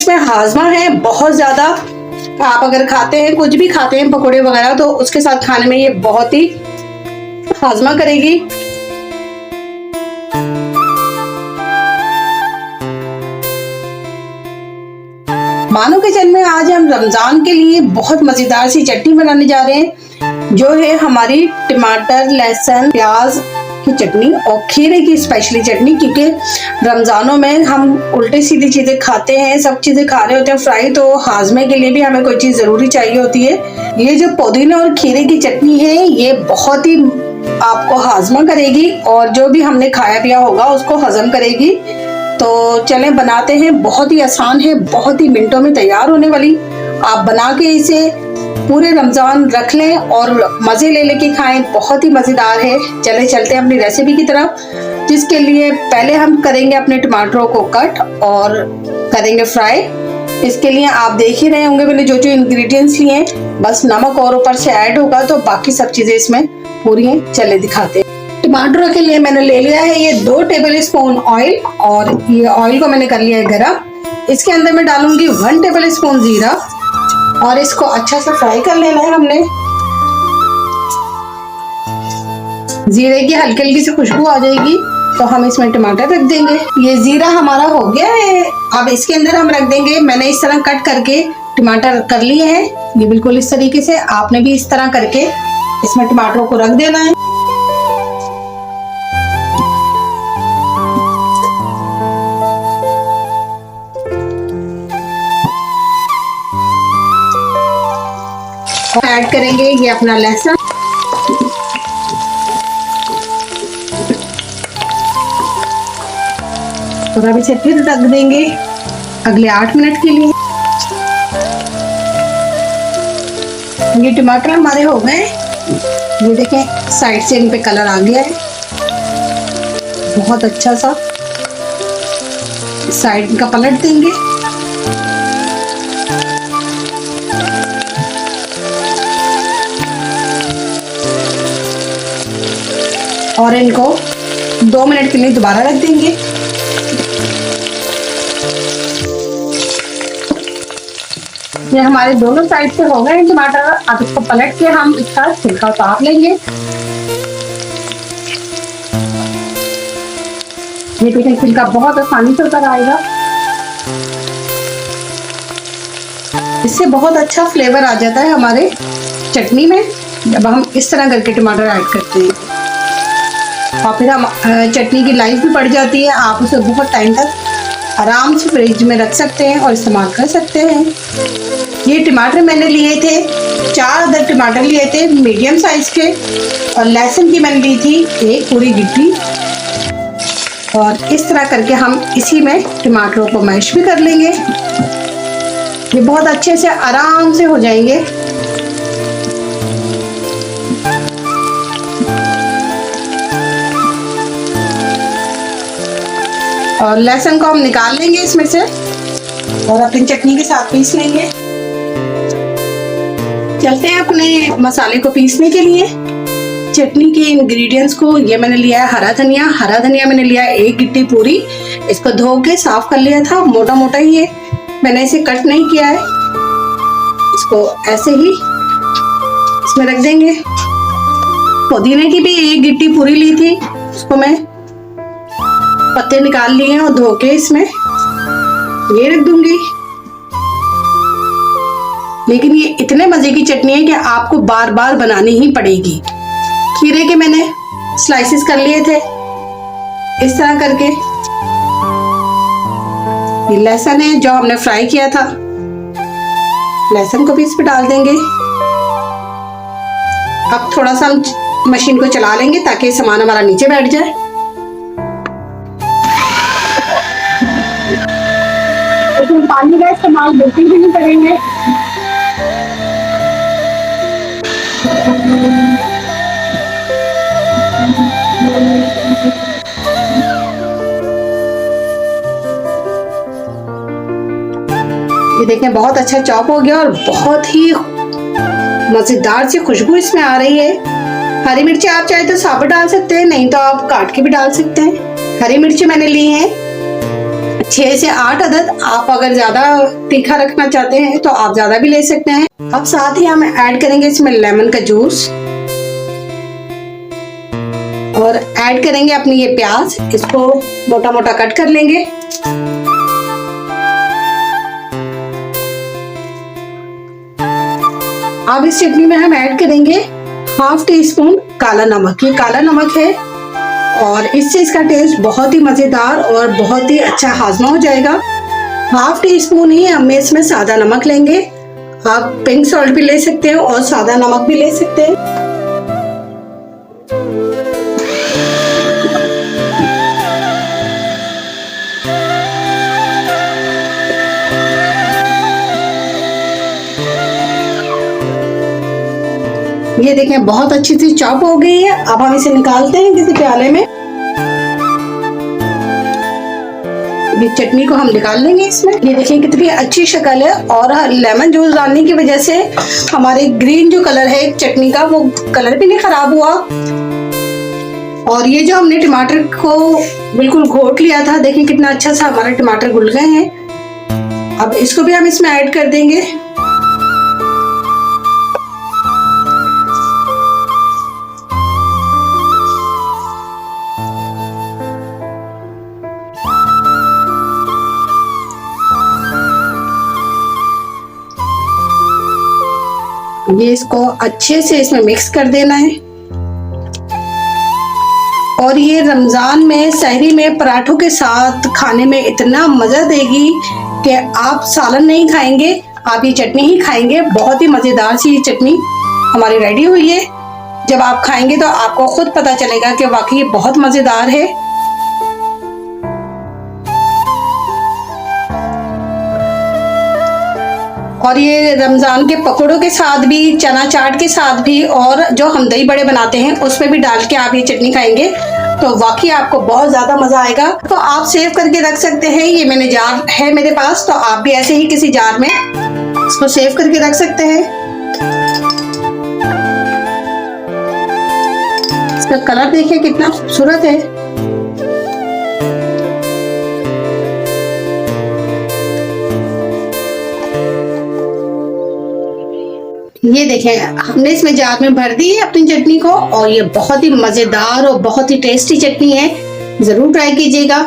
इसमें हाजमा है बहुत ज्यादा। आप अगर खाते हैं, कुछ भी खाते हैं पकोड़े वगैरह, तो उसके साथ खाने में ये बहुत ही हाजमा करेगी। मानो किचन में आज हम रमजान के लिए बहुत मजेदार सी चटनी बनाने जा रहे हैं, जो है हमारी टमाटर, लहसुन, प्याज की चटनी और खीरे की स्पेशली चटनी। क्योंकि रमजानों में हम उल्टे सीधी चीजें खाते हैं, सब चीजें खा रहे होते हैं फ्राई, तो हाजमे के लिए भी हमें कोई चीज जरूरी चाहिए होती है। ये जो पुदीना और खीरे की चटनी है, ये बहुत ही आपको हाजमा करेगी और जो भी हमने खाया पिया होगा उसको हजम करेगी। तो चलें बनाते हैं। बहुत ही आसान है, बहुत ही मिनटों में तैयार होने वाली। आप बना के इसे पूरे रमजान रख लें और मजे ले लेके खाएं, बहुत ही मजेदार है। चले चलते हैं अपनी रेसिपी की तरफ, जिसके लिए पहले हम करेंगे अपने टमाटरों को कट और करेंगे फ्राई। इसके लिए आप देख ही रहे होंगे मैंने जो जो इंग्रेडिएंट्स लिए हैं, बस नमक और ऊपर से ऐड होगा, तो बाकी सब चीजें इसमें पूरी हैं। चले दिखाते हैं। टमाटरों के लिए मैंने ले लिया है ये 2 टेबल स्पून ऑयल, और ये ऑयल को मैंने कर लिया है गरम। इसके अंदर मैं डालूंगी 1 टेबल स्पून जीरा और इसको अच्छा से फ्राई कर लेना है हमने। जीरे की हल्की हल्की सी खुशबू आ जाएगी तो हम इसमें टमाटर रख देंगे। ये जीरा हमारा हो गया है। अब इसके अंदर हम रख देंगे, मैंने इस तरह कट करके टमाटर कर लिए हैं, ये बिल्कुल इस तरीके से। आपने भी इस तरह करके इसमें टमाटरों को रख देना है। ऐड करेंगे ये अपना लहसुन, और अब इसे फिर रख देंगे अगले 8 मिनट के लिए। ये टमाटर हमारे हो गए, ये देखें साइड से इन पे कलर आ गया है बहुत अच्छा सा। साइड का पलट देंगे और इनको 2 मिनट के लिए दोबारा रख देंगे। ये हमारे दोनों साइड से हो गए टमाटर। अब इसको पलट के हम इसका छिलका उतार लेंगे। ये देखें छिलका बहुत आसानी से उतर आएगा, इससे बहुत अच्छा फ्लेवर आ जाता है हमारे चटनी में जब हम इस तरह करके टमाटर ऐड करते हैं। और फिर हम चटनी की लाइफ भी बढ़ जाती है। आप उसे बहुत टाइम तक आराम से फ्रिज में रख सकते हैं और इस्तेमाल कर सकते हैं। ये टमाटर मैंने लिए थे 4 अदर टमाटर लिए थे मीडियम साइज के, और लहसुन की मैंने ली थी 1 पूरी गिट्टी। और इस तरह करके हम इसी में टमाटरों को मैश भी कर लेंगे। ये बहुत अच्छे से आराम से हो जाएंगे। और लहसुन को हम निकाल लेंगे इसमें से और अपनी चटनी के साथ पीस लेंगे। चलते हैं अपने मसाले को पीसने के लिए। चटनी के इंग्रेडिएंट्स को ये मैंने लिया है हरा धनिया मैंने लिया है 1 गिट्टी पूरी। इसको धो के साफ कर लिया था, मोटा मोटा ही है, मैंने इसे कट नहीं किया है। इसको ऐसे ही इसमें रख देंगे। पुदीने की भी 1 गिट्टी पूरी ली थी, उसको मैं पत्ते निकाल लिए हैं और धो के इसमें ये रख दूंगी। लेकिन ये इतने मजे की चटनी है कि आपको बार बार बनानी ही पड़ेगी। खीरे के मैंने स्लाइसेस कर लिए थे इस तरह करके। ये लहसुन है जो हमने फ्राई किया था, लहसुन को भी इस पे डाल देंगे। अब थोड़ा सा हम मशीन को चला लेंगे ताकि सामान हमारा नीचे बैठ जाए। इसमें पानी का इस्तेमाल बिल्कुल भी नहीं करेंगे। ये देखें बहुत अच्छा चॉप हो गया और बहुत ही मजेदार सी खुशबू इसमें आ रही है। हरी मिर्ची आप चाहे तो साबुत डाल सकते हैं, नहीं तो आप काट के भी डाल सकते हैं। हरी मिर्ची मैंने ली है 6 से 8 अदद। आप अगर ज्यादा तीखा रखना चाहते हैं तो आप ज्यादा भी ले सकते हैं। अब साथ ही हम ऐड करेंगे इसमें लेमन का जूस और ऐड करेंगे अपनी ये प्याज, इसको मोटा मोटा कट कर लेंगे। अब इस चटनी में हम ऐड करेंगे ½ टीस्पून काला नमक। ये काला नमक है और इससे इसका टेस्ट बहुत ही मजेदार और बहुत ही अच्छा हाजमा हो जाएगा। ½ टीस्पून ही हम इसमें सादा नमक लेंगे। आप पिंक सॉल्ट भी ले सकते हैं और सादा नमक भी ले सकते हैं। ये देखें बहुत अच्छी सी चॉप हो गई है। अब हम इसे निकालते हैं किसी प्याले में। ये चटनी को हम निकाल लेंगे इसमें। ये देखिए कितनी अच्छी शक्ल है और लेमन जूस डालने की वजह से हमारे ग्रीन जो कलर है चटनी का, वो कलर भी नहीं खराब हुआ। और ये जो हमने टमाटर को बिल्कुल घोट लिया था, देखिए कितना अच्छा सा हमारे टमाटर घुल गए हैं। अब इसको भी हम इसमें ऐड कर देंगे। ये इसको अच्छे से इसमें मिक्स कर देना है। और ये रमजान में सहरी में पराठों के साथ खाने में इतना मजा देगी कि आप सालन नहीं खाएंगे, आप ये चटनी ही खाएंगे। बहुत ही मजेदार सी ये चटनी हमारी रेडी हुई है। जब आप खाएंगे तो आपको खुद पता चलेगा कि वाकई ये बहुत मजेदार है। और ये रमजान के पकौड़ों के साथ भी, चना चाट के साथ भी, और जो हम दही बड़े बनाते हैं उसमें भी डाल के आप ये चटनी खाएंगे तो वाकई आपको बहुत ज्यादा मजा आएगा। तो आप सेव करके रख सकते हैं। ये मैंने जार है मेरे पास, तो आप भी ऐसे ही किसी जार में इसको सेव करके रख सकते हैं। इसका कलर देखिए कितना खूबसूरत है। ये देखें हमने इसमें जार में भर दी है अपनी चटनी को और ये बहुत ही मजेदार और बहुत ही टेस्टी चटनी है। जरूर ट्राई कीजिएगा।